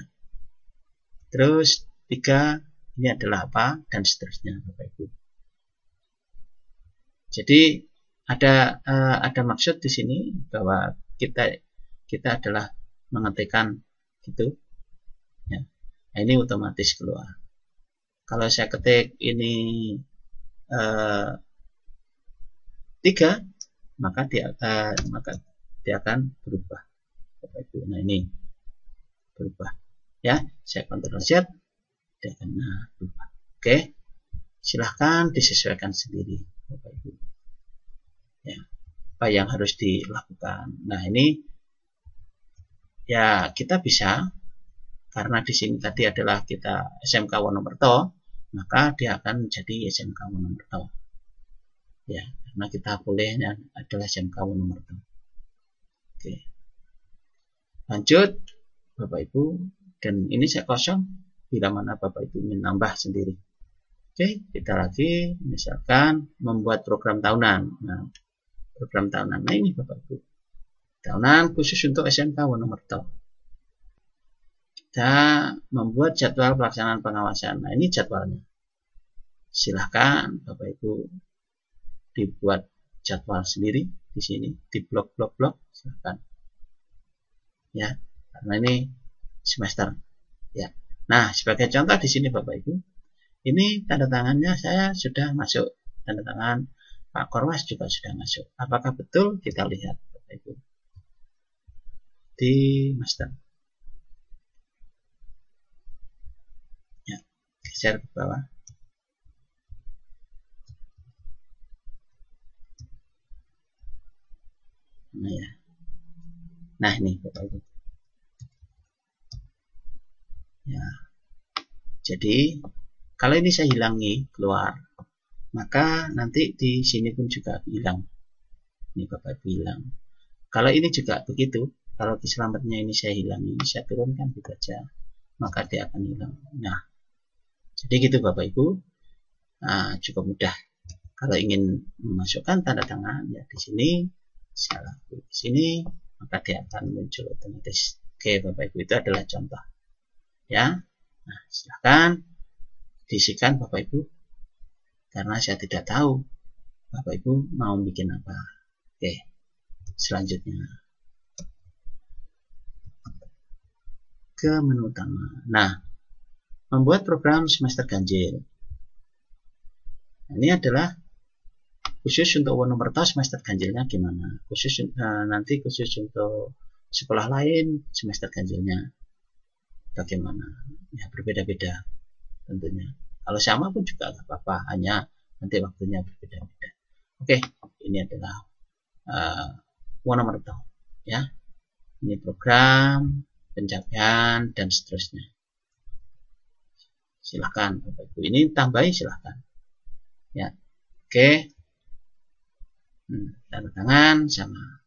Speaker 2: Terus 3 ini adalah apa, dan seterusnya Bapak Ibu. Jadi ada maksud di sini bahwa kita adalah mengetikkan gitu, ya. Nah, ini otomatis keluar. Kalau saya ketik ini 3, maka dia akan berubah Bapak Ibu. Nah, ini berubah, ya. Saya Ctrl Z, dia akan berubah. Oke, silahkan disesuaikan sendiri Bapak Ibu, ya, apa yang harus dilakukan. Nah, ini ya kita bisa, karena di sini tadi adalah kita SMK Wonomerto, maka dia akan menjadi SMK Wonomerto, ya, karena kita bolehnya adalah SMK Wonomerto. Oke, lanjut Bapak Ibu, dan ini saya kosong bila mana Bapak Ibu ingin nambah sendiri. Oke, kita lagi misalkan membuat program tahunan. Nah, program tahunan, nah ini Bapak Ibu, tahunan khusus untuk SMK Wonomerto. Kita membuat jadwal pelaksanaan pengawasan. Nah, ini jadwalnya. Silahkan Bapak Ibu dibuat jadwal sendiri di sini, di blok-blok, silahkan, ya, karena ini semester, ya. Nah, sebagai contoh di sini Bapak Ibu, ini tanda tangannya saya sudah masuk, tanda tangan Pak Korwas juga sudah masuk. Apakah betul? Kita lihat Bapak Ibu di master. Ya, geser ke bawah. Nah, ya. Nah, ini Bapak Ibu. Ya. Jadi, kalau ini saya hilangi keluar, maka nanti di sini pun juga hilang. Ini Bapak Ibu hilang. Kalau ini juga begitu, kalau di selamatnya ini saya hilangi, saya turunkan gitu aja, maka dia akan hilang. Nah, jadi gitu Bapak Ibu. Nah, cukup mudah. Kalau ingin memasukkan tanda tangan, ya di sini, saya lakukan di sini, maka dia akan muncul otomatis. Oke Bapak Ibu, itu adalah contoh, ya. Nah, silahkan diisikan Bapak Ibu, karena saya tidak tahu Bapak Ibu mau bikin apa. Oke, selanjutnya ke menu utama. Nah, membuat program semester ganjil. Ini adalah khusus untuk Wonomerto semester ganjilnya gimana, nanti khusus untuk sekolah lain semester ganjilnya bagaimana, ya berbeda-beda tentunya. Kalau sama pun juga nggak apa-apa, hanya nanti waktunya berbeda-beda. Oke, ini adalah Wonomerto ya, ini program pencapaian dan seterusnya. Silahkan Bapak Ibu, ini tambahin silahkan ya. Oke, tanda tangan sama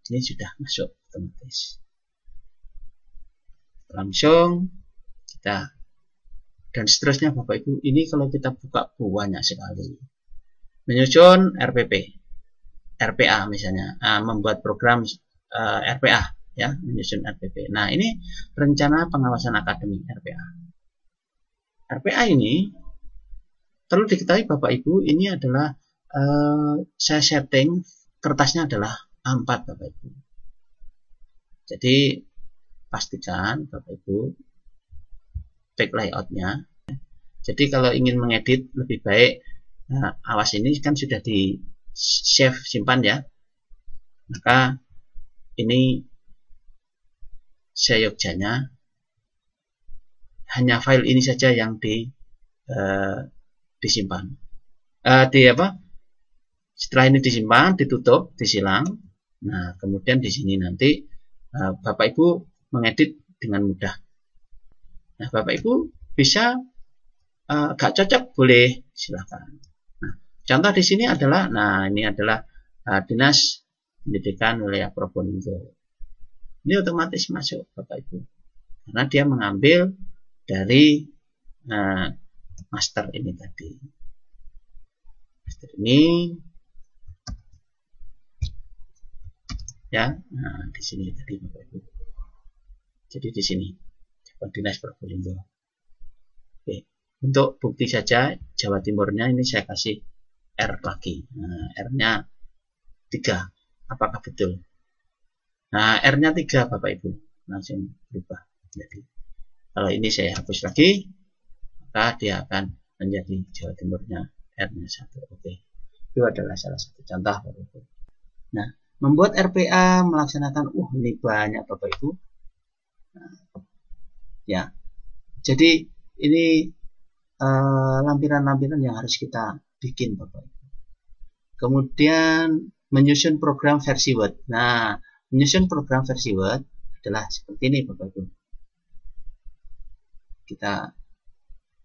Speaker 2: ini sudah masuk otomatis, langsung kita dan seterusnya Bapak Ibu. Ini kalau kita buka banyak sekali, menyusun RPA misalnya, membuat program RPA ya, menyusun RPP. Nah, ini rencana pengawasan akademik RPA ini perlu diketahui Bapak Ibu, ini adalah saya setting kertasnya adalah A4 Bapak Ibu. Jadi pastikan Bapak Ibu back layoutnya. Jadi kalau ingin mengedit lebih baik, awas ini kan sudah di save, simpan ya, maka ini seyogjanya hanya file ini saja yang disimpan. Setelah ini disimpan, ditutup, disilang. Nah, kemudian di sini nanti Bapak Ibu mengedit dengan mudah. Nah, Bapak Ibu bisa gak cocok boleh silakan. Nah, contoh di sini adalah, ini adalah Dinas Pendidikan Wilayah Probolinggo. Ini otomatis masuk Bapak Ibu, karena dia mengambil dari master ini tadi. Master ini ya, di sini tadi Bapak Ibu. Jadi di sini Dinas Probolinggo. Oke, untuk bukti saja Jawa Timurnya ini saya kasih R lagi. R-nya 3. Apakah betul? Nah, R-nya 3 Bapak Ibu, langsung berubah. Jadi kalau ini saya hapus lagi, maka dia akan menjadi Jawa Timurnya R-nya 1. Oke, itu adalah salah satu contoh Bapak Ibu. Nah, membuat RPA melaksanakan ini banyak Bapak Ibu. Ya, jadi ini lampiran-lampiran yang harus kita bikin Bapak Ibu. Kemudian menyusun program versi Word. Nah, menyusun program versi Word adalah seperti ini Bapak Ibu. Kita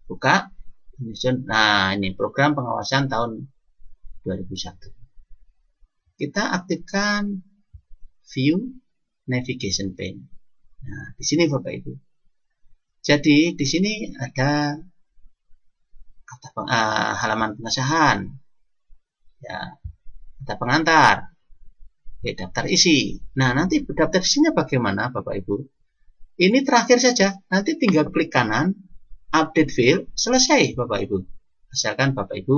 Speaker 2: buka, menyusun. Nah, ini program pengawasan tahun 2001. Kita aktifkan View Navigation Pane. Nah, di sini Bapak Ibu. Jadi di sini ada halaman pengesahan, ya, ada pengantar, daftar isi. Nah, nanti daftar isinya bagaimana Bapak Ibu? Ini terakhir saja, nanti tinggal klik kanan, update field, selesai Bapak Ibu. Asalkan Bapak Ibu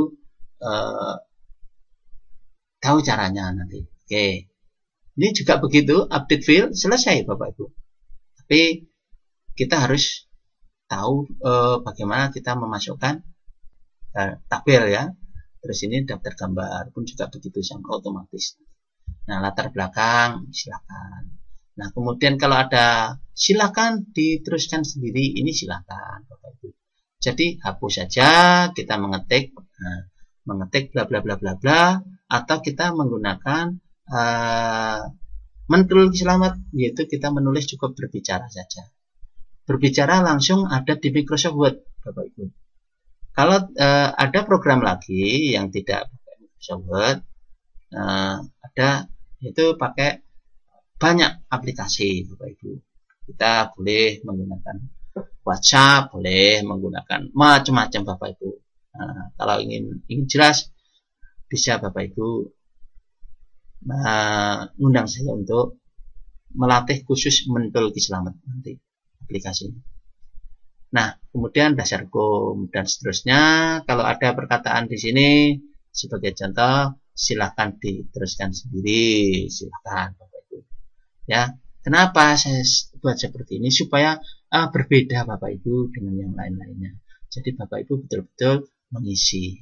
Speaker 2: tahu caranya nanti. Oke, ini juga begitu, update field, selesai Bapak Ibu. Tapi kita harus tahu bagaimana kita memasukkan tabel ya. Terus ini daftar gambar pun juga begitu, sama otomatis. Nah, latar belakang silakan. Nah, kemudian kalau ada silakan diteruskan sendiri, ini silakan Bapak Ibu. Jadi hapus saja, kita mengetik bla bla bla bla bla, atau kita menggunakan mentul selamat, yaitu kita menulis cukup berbicara saja. Berbicara langsung ada di Microsoft Word Bapak Ibu. Kalau ada program lagi yang tidak pakai Microsoft Word, ada itu pakai banyak aplikasi Bapak Ibu. Kita boleh menggunakan WhatsApp, boleh menggunakan macam-macam Bapak Ibu. Kalau ingin jelas, bisa Bapak Ibu mengundang saya untuk melatih khusus mentul selamat nanti aplikasi ini. Nah, kemudian dasar hukum dan seterusnya. Kalau ada perkataan di sini sebagai contoh, silahkan diteruskan sendiri, silahkan Bapak Ibu. Ya, kenapa saya buat seperti ini? Supaya berbeda Bapak Ibu dengan yang lain-lainnya. Jadi Bapak Ibu betul-betul mengisi.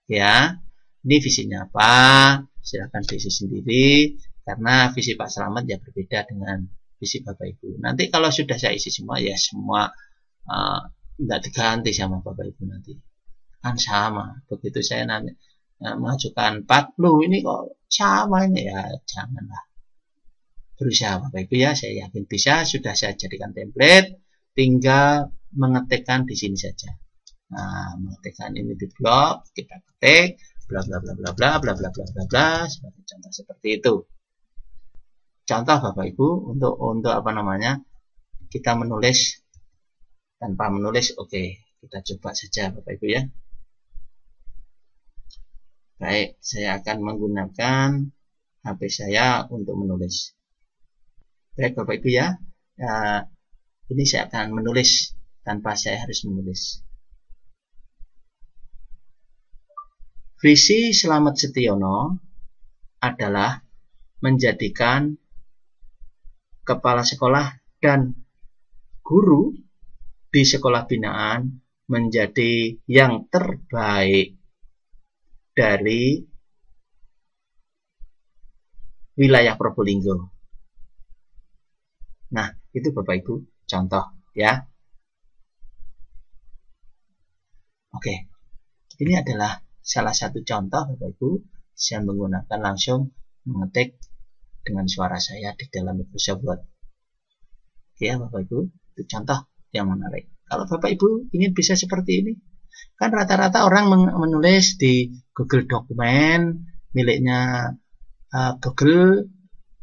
Speaker 2: Ya, Ini visinya apa? Silahkan diisi sendiri, karena visi Pak Slamet ya berbeda dengan visi Bapak Ibu. Nanti kalau sudah saya isi semua, ya semua tidak diganti sama Bapak Ibu nanti. Kan sama. Begitu saya nanti mengajukan Pak, loh ini kok sama ini, ya janganlah. Berusaha Bapak Ibu ya, saya yakin bisa. Sudah saya jadikan template, tinggal mengetikkan di sini saja. Nah, mengetikkan ini di blok, kita ketik bla bla bla bla bla bla bla bla bla bla, sebagai contoh seperti itu. Contoh Bapak Ibu untuk apa namanya, kita menulis tanpa menulis. Oke, kita coba saja Bapak Ibu ya. Baik, saya akan menggunakan HP saya untuk menulis. Baik Bapak Ibu ya, ini saya akan menulis tanpa saya harus menulis. Visi Slamet Setiono adalah menjadikan kepala sekolah dan guru di sekolah binaan menjadi yang terbaik dari wilayah Probolinggo. Nah, itu Bapak Ibu contoh ya. Oke, ini adalah salah satu contoh Bapak Ibu. Saya menggunakan langsung mengetik dengan suara saya di dalam Microsoft Word. Oke ya Bapak Ibu, itu contoh yang menarik. Kalau Bapak Ibu ingin bisa seperti ini, kan rata-rata orang menulis di Google Dokumen miliknya Google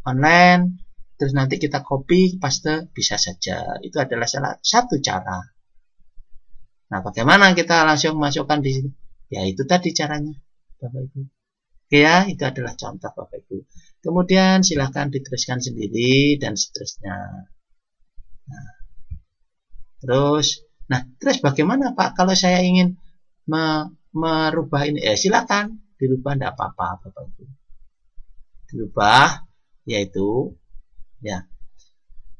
Speaker 2: online, terus nanti kita copy paste, bisa saja. Itu adalah salah satu cara. Nah, bagaimana kita langsung masukkan di sini? Ya, itu tadi caranya, Bapak Ibu. Oke ya, itu adalah contoh Bapak Ibu. Kemudian silahkan diteruskan sendiri dan seterusnya. Nah, terus bagaimana Pak kalau saya ingin merubah ini? Ya, silakan dirubah, tidak apa-apa Bapak Ibu. Dirubah, yaitu ya,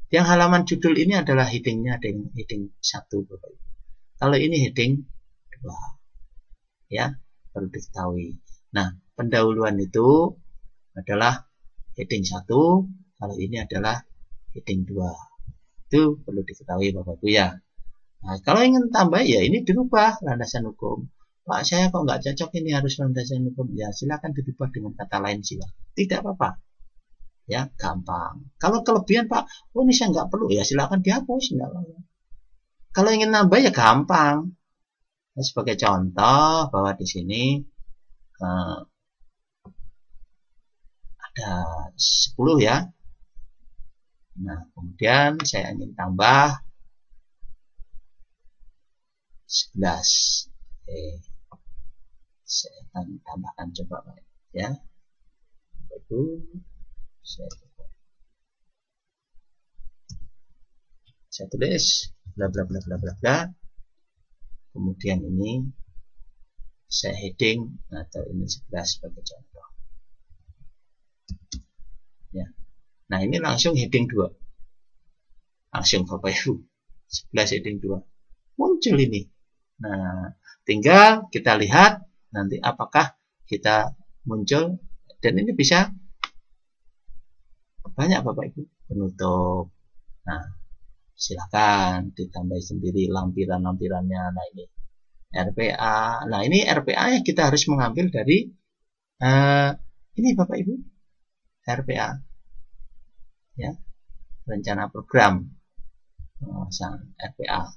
Speaker 2: yang halaman judul ini adalah headingnya heading 1 Bapak Ibu. Kalau ini heading 2, ya, perlu diketahui. Nah, pendahuluan itu adalah heading 1, kalau ini adalah heading 2. Itu perlu diketahui Bapak Ibu ya. Nah, kalau ingin tambah ya ini dirubah landasan hukum. Pak, saya kok nggak cocok ini harus landasan hukum. Ya, silakan dirubah dengan kata lain silakan. Tidak apa-apa. Ya, gampang. Kalau kelebihan Pak, oh ini saya nggak perlu, ya silakan dihapus. Kalau ingin nambah ya gampang. Nah, sebagai contoh bahwa di sini ada 10 ya. Nah, kemudian saya ingin tambah 11. Oke. Saya akan tambahkan coba ya. Itu saya tulis bla bla bla bla bla bla. Kemudian ini saya heading atau ini 11 sebagai contoh. Ya. Nah, ini langsung heading 2. Langsung Bapak Ibu. 11 heading 2. Muncul ini. Nah, tinggal kita lihat nanti apakah kita muncul, dan ini bisa banyak Bapak Ibu penutup. Nah, silakan ditambah sendiri lampiran-lampirannya. Nah, ini RPA. Nah, ini RPA yang kita harus mengambil dari ini Bapak Ibu, RPA ya, rencana program pengawasan RPA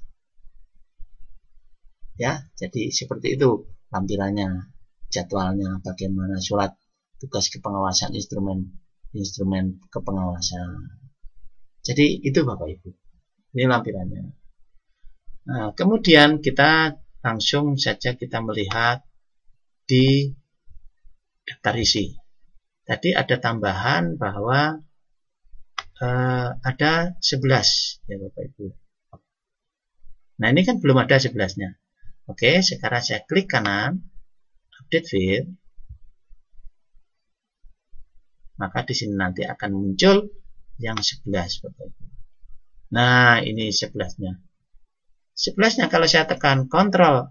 Speaker 2: ya. Jadi seperti itu lampirannya, jadwalnya, bagaimana surat tugas kepengawasan, instrumen kepengawasan. Jadi itu Bapak Ibu, ini lampirannya. Nah, kemudian kita langsung saja kita melihat di daftar isi. Tadi ada tambahan bahwa ada 11 ya Bapak Ibu. Nah, ini kan belum ada 11-nya. Oke, sekarang saya klik kanan, update field. Maka di sini nanti akan muncul yang 11 Bapak Ibu. Nah, ini 11-nya. 11-nya kalau saya tekan kontrol,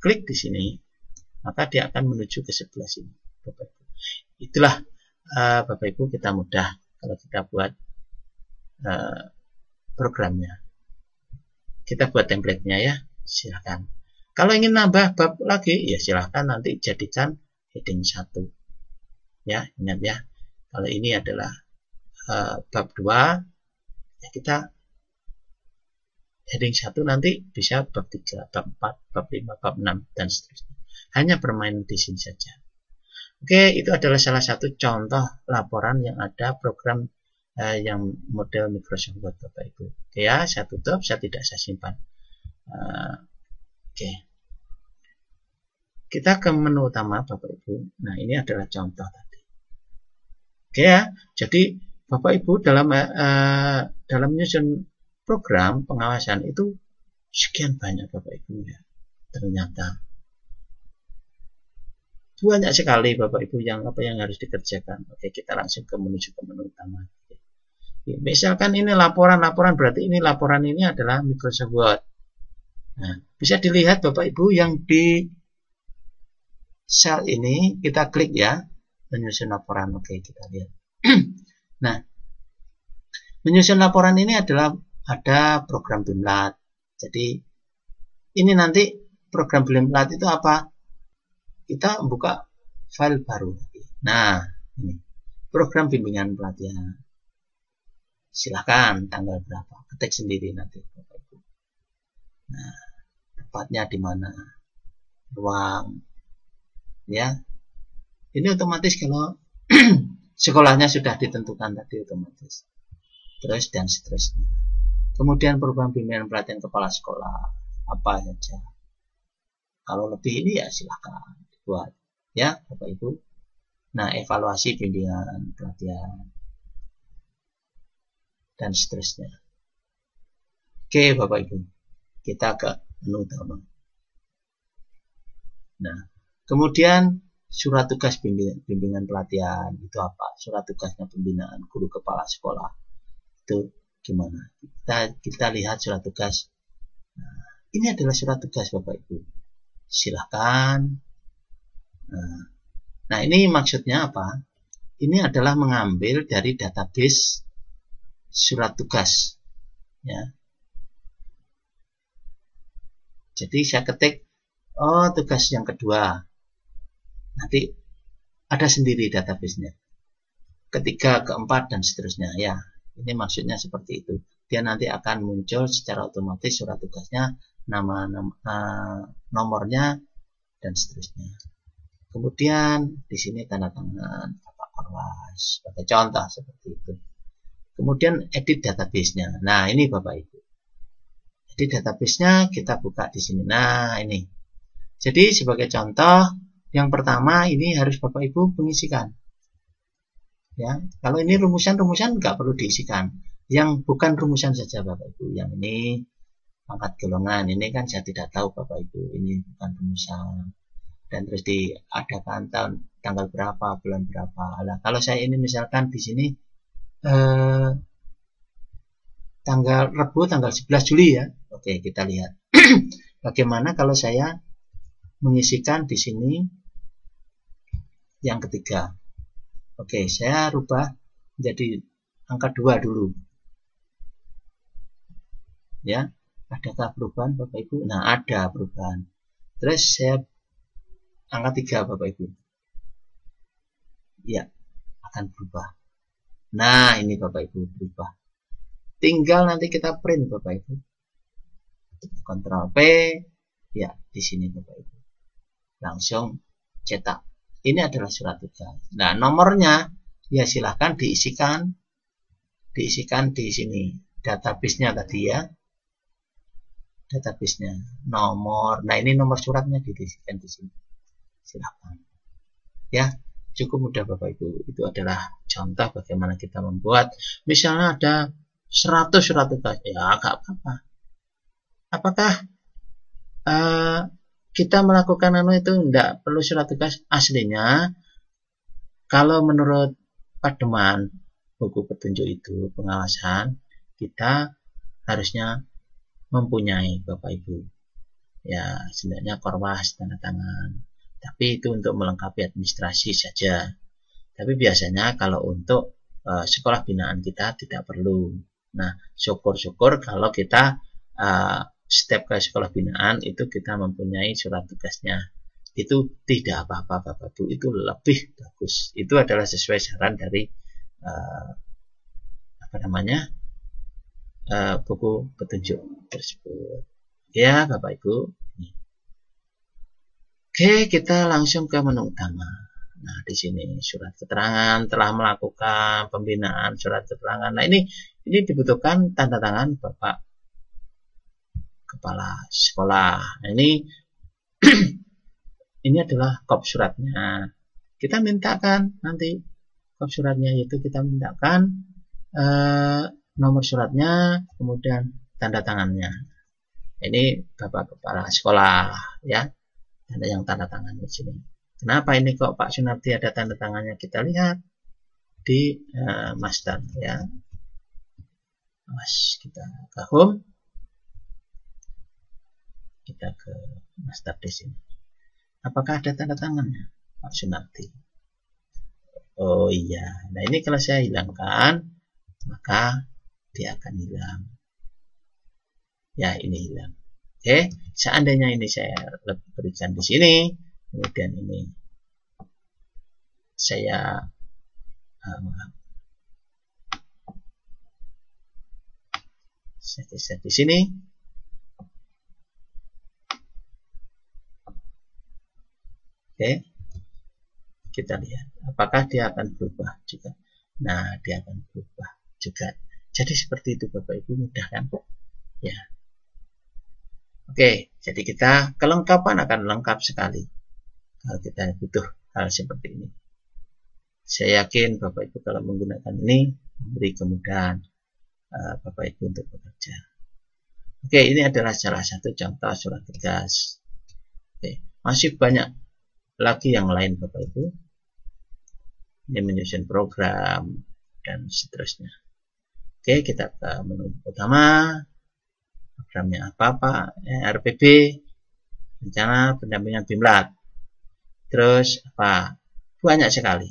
Speaker 2: klik di sini, maka dia akan menuju ke sebelah sini, Bapak Ibu. Itulah Bapak Ibu, kita mudah kalau kita buat programnya. Kita buat template-nya ya, silahkan. Kalau ingin nambah bab lagi, ya silahkan nanti jadikan heading 1. Ya, ingat ya. Kalau ini adalah bab 2, ya kita heading 1 nanti bisa bab 3, bab 4, bab 5, bab 6, dan seterusnya. Hanya bermain di sini saja. Oke, itu adalah salah satu contoh laporan yang ada program yang model Microsoft Word, Bapak Ibu. Oke ya, saya tutup, saya simpan. Oke. Kita ke menu utama, Bapak Ibu. Nah, ini adalah contoh tadi. Oke ya, jadi Bapak Ibu dalam menyusun program pengawasan itu sekian banyak, Bapak Ibu ya. Ternyata banyak sekali, Bapak Ibu, yang harus dikerjakan. Oke, kita langsung menuju ke menu utama. Misalkan ini laporan berarti ini laporan ini adalah Microsoft Word. Nah, bisa dilihat Bapak Ibu yang di sel ini, kita klik ya, menyusun laporan. Oke, kita lihat. Nah, menyusun laporan ini ada program Bimlat. Jadi ini nanti program Bimlat itu apa? Kita buka file baru. Nah, ini program bimbingan pelatihan. Silahkan tanggal berapa, ketik sendiri nanti Bapak Ibu. Nah, tepatnya di mana, ruang, ya. Ini otomatis kalau sekolahnya sudah ditentukan tadi otomatis. Terus dan seterusnya. Kemudian program bimbingan pelatihan kepala sekolah, apa saja. Kalau lebih ini ya silahkan dibuat, ya Bapak Ibu. Nah, evaluasi bimbingan pelatihan dan seterusnya. Oke Bapak Ibu, kita ke menu utama. Nah, kemudian surat tugas bimbingan pelatihan itu apa? Surat tugasnya pembinaan guru kepala sekolah itu gimana? Kita lihat surat tugas. Nah, ini adalah surat tugas Bapak Ibu. Silahkan. Nah, ini maksudnya apa? Ini adalah mengambil dari database surat tugas, ya. Jadi saya ketik, tugas yang kedua, nanti ada sendiri databasenya, ketiga, keempat, dan seterusnya, ya. Ini maksudnya seperti itu. Dia nanti akan muncul secara otomatis surat tugasnya, nomornya, dan seterusnya. Kemudian di sini tanda tangan Bapak Orwas, sebagai contoh seperti itu. Kemudian edit database-nya. Nah, ini Bapak Ibu. Edit database-nya kita buka di sini. Nah, ini. Jadi sebagai contoh, yang pertama ini harus Bapak Ibu mengisikan. Ya, kalau ini rumusan nggak perlu diisikan. Yang bukan rumusan saja Bapak Ibu. Yang ini pangkat golongan. Ini kan saya tidak tahu Bapak Ibu. Ini bukan rumusan. Dan terus diadakan tanggal berapa, bulan berapa. Nah, kalau saya ini misalkan di sini tanggal Rabu tanggal 11 Juli ya. Oke, kita lihat. Bagaimana kalau saya mengisikan di sini yang ketiga. Oke, saya rubah menjadi angka 2 dulu. Ya, adakah perubahan Bapak Ibu? Nah, ada perubahan. Terus saya angka 3 Bapak Ibu. Ya, akan berubah. Nah, ini Bapak Ibu berubah. Tinggal nanti kita print Bapak Ibu. Ctrl P, ya di sini Bapak Ibu. Langsung cetak. Ini adalah surat tugas. Nah, nomornya ya silahkan diisikan di sini. Database-nya tadi ya. Database-nya, nomor. Nah, ini nomor suratnya diisikan di sini. Silahkan. Ya. Cukup mudah Bapak Ibu. Itu adalah contoh bagaimana kita membuat. Misalnya ada 100 surat tugas. Ya gak apa-apa. Apakah kita melakukan itu tidak perlu surat tugas? Aslinya kalau menurut pedoman buku petunjuk itu pengawasan, kita harusnya mempunyai Bapak Ibu. Ya, sebenarnya korwas tanda tangan. Tapi itu untuk melengkapi administrasi saja. Tapi biasanya kalau untuk sekolah binaan kita tidak perlu. Nah, syukur-syukur kalau kita setiap ke sekolah binaan itu kita mempunyai surat tugasnya. Itu tidak apa-apa Bapak Ibu, itu lebih bagus. Itu adalah sesuai saran dari buku petunjuk tersebut. Ya Bapak Ibu. Oke, kita langsung ke menu utama. Nah, di sini surat keterangan telah melakukan pembinaan, surat keterangan. Nah, ini dibutuhkan tanda tangan Bapak Kepala Sekolah. Nah, ini ini adalah kop suratnya. Kita mintakan nanti kop suratnya, yaitu kita mintakan nomor suratnya, kemudian tanda tangannya. Ini Bapak Kepala Sekolah, ya. Ada yang tanda tangan di sini. Kenapa ini kok Pak Sunarti ada tanda tangannya? Kita lihat di master, ya. Mas, kita ke home, kita ke master di sini. Apakah ada tanda tangannya Pak Sunarti? Oh iya. Nah, ini kalau saya hilangkan, maka dia akan hilang. Ya, ini hilang. Oke, seandainya ini saya berikan di sini, kemudian ini saya geser di sini. Oke, kita lihat apakah dia akan berubah juga. Nah, dia akan berubah juga. Jadi seperti itu Bapak Ibu, mudah kan? Ya. Oke, jadi kita kelengkapan akan lengkap sekali kalau kita butuh hal seperti ini. Saya yakin Bapak Ibu kalau menggunakan ini memberi kemudahan Bapak Ibu untuk bekerja. Oke, ini adalah salah satu contoh surat tugas. Oke, masih banyak lagi yang lain Bapak Ibu. Ini menyusun program dan seterusnya. Oke, kita ke menu utama. Programnya apa? RPB, rencana pendampingan BIMLAT. Terus apa? Banyak sekali.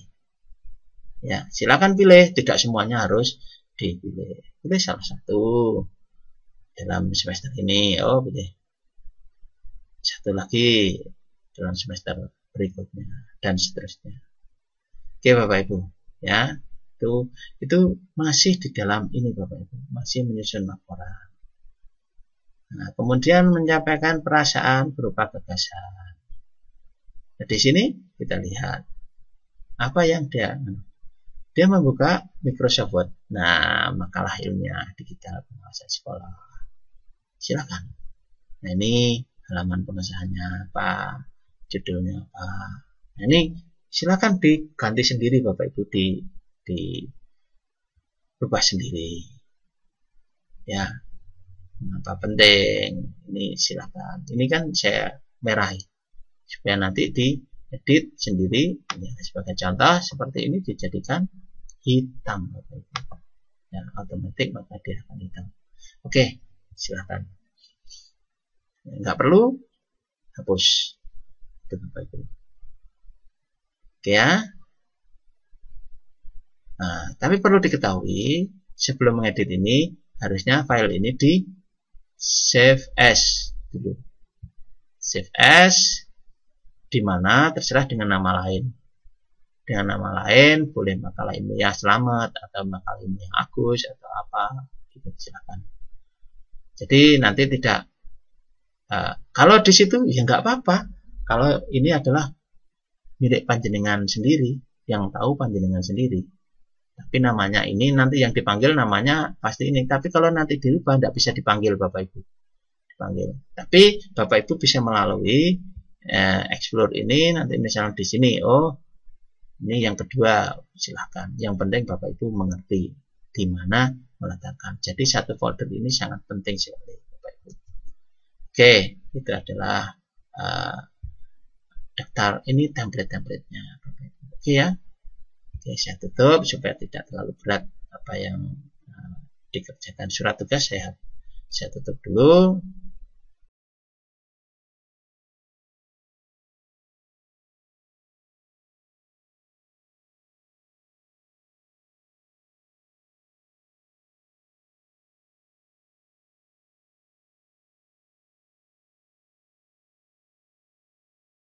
Speaker 2: Ya, silakan pilih. Tidak semuanya harus dipilih. Pilih salah satu dalam semester ini. Oh, pilih satu lagi dalam semester berikutnya dan seterusnya. Oke, Bapak Ibu, ya. Itu masih di dalam ini Bapak Ibu, masih menyusun laporan. Nah, kemudian menyampaikan perasaan berupa gagasan. Nah, di sini kita lihat apa yang dia membuka Microsoft Word. Nah, makalah ilmiah digital penguasaan sekolah. Silakan. Nah, ini halaman pengesahannya apa, judulnya apa. Nah, ini silakan diganti sendiri Bapak Ibu, berubah sendiri. Ya. Apa penting ini silakan. Ini kan saya merahi supaya nanti diedit sendiri. Ya, sebagai contoh seperti ini dijadikan hitam Bapak Ibu. Ya, otomatis maka dia akan hitam. Oke, silakan. Nggak perlu hapus itu Bapak Ibu. Oke ya. Nah, tapi perlu diketahui sebelum mengedit ini harusnya file ini di save as dulu. Save as di mana terserah dengan nama lain. Dengan nama lain boleh makalah ilmiah Selamat atau makalah ilmiah Agus atau apa, gitu silakan. Jadi nanti tidak kalau di situ ya nggak apa-apa. Kalau ini adalah milik panjenengan sendiri, yang tahu panjenengan sendiri. Tapi namanya ini nanti yang dipanggil namanya pasti ini. Tapi kalau nanti dirubah tidak bisa dipanggil Bapak Ibu. Dipanggil. Tapi Bapak Ibu bisa melalui explore ini nanti misalnya di sini. Oh, ini yang kedua silahkan. Yang penting Bapak Ibu mengerti di mana meletakkan. Jadi satu folder ini sangat penting sekali Bapak Ibu. Oke, itu adalah daftar ini template-templatenya Bapak Ibu. Oke ya. Oke, saya tutup supaya tidak terlalu berat apa yang dikerjakan surat tugas. Saya tutup dulu.